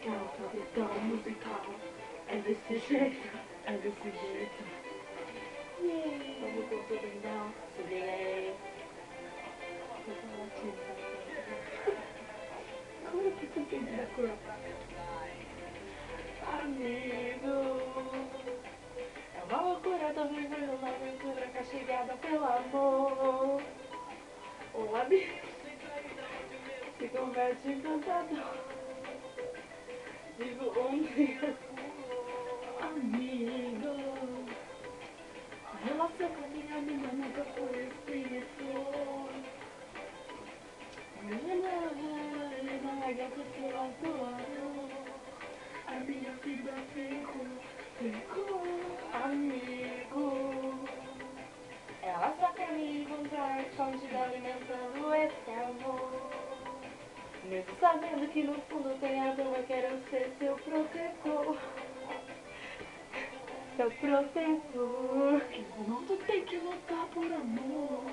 Então musical é desse jeito, é desse jeito. Vamos com tudo então, se liga aí. Como é que tu tem que cor? Amigo, é uma loucura, tô vivendo uma aventura castigada pelo amor. O amigo se converte em cantador. Vivo um dia, amigo. A relação com a minha amiga nunca foi espírito. Não é gato que atuou. A minha vida ficou, amigo. Ela só quer me encontrar escondida alimentando esse amor. Mesmo sabendo que no fundo tem razão, eu quero ser seu protetor. Seu protetor. Não, tu tem que lutar por amor.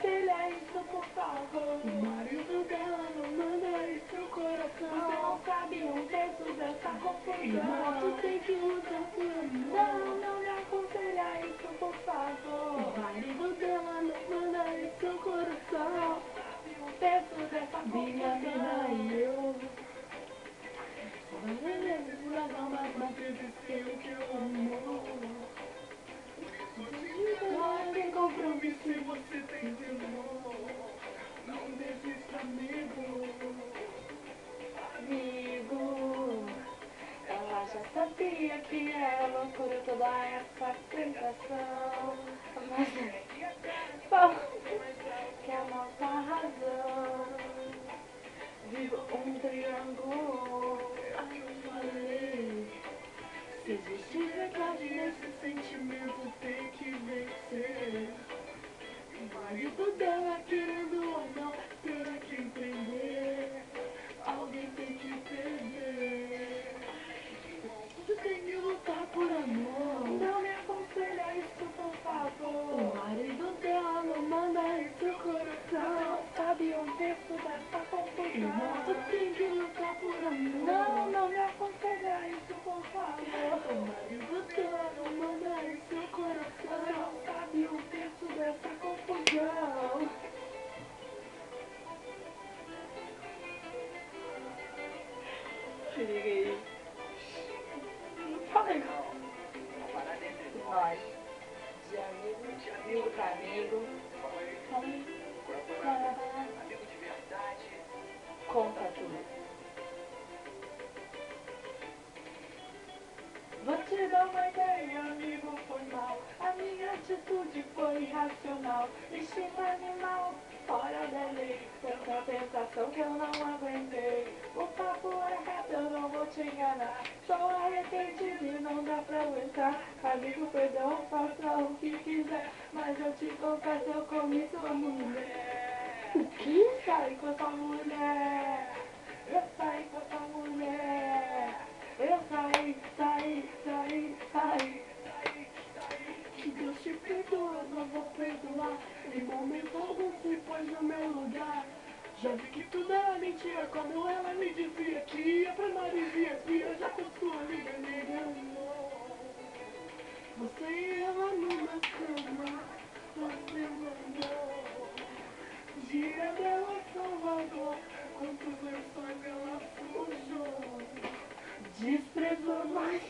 Se ele é insuportável, o marido dela não manda em seu coração. Você não sabe um terço dessa confusão. Não, tu tem que lutar por amor. Não me aconselha isso, por favor. O marido dela não manda em seu coração. Um terço dessa confusão. Minha vida e eu. Mas desistiu que eu amo. Não tem compromisso e você tem temor. Não desista, amigo. Amigo, ela já sabia que era loucura toda essa tentação. Mas bom, que a nossa razão vivo um triângulo. Se existe verdade nesse sentimento, tem que vencer. O marido dela, querendo ou não, terá que entender. Alguém tem que perder. Tu tem que lutar por amor. Não me aconselha isso, por favor. O marido dela não manda em seu coração. Sabe um terço dessa confusão. Tu tem que lutar por amor. Não me aconselha isso, por favor. O marido dela não manda em seu coração. Sabe um terço dessa confusão. Se liga aí. Tá legal. Nós, de amigo pra amigo, conta tudo. Vou te dar uma ideia, amigo, foi mal. A minha atitude foi irracional. Instinto animal, fora da lei. Tanta tentação que eu não aguentei. O papo é reto, eu não vou te enganar. Sou arrependido e não dá pra aguentar. Amigo, perdão, faça o que quiser. Mas eu te confesso, eu comi sua mulher. O que? Saí com essa mulher. Eu saí com essa mulher. Eu saí. Que Deus te perdoa, não vou perdoar. Em momento algum se pôs no meu lugar. Já vi que tudo era mentira quando ela me dizia que ia pra Marizia. Já com sua amiga me enganou. Você e ela numa cama, você mandou. Dia dela Salvador, quantos lençóis ela sujou. Desprezou mais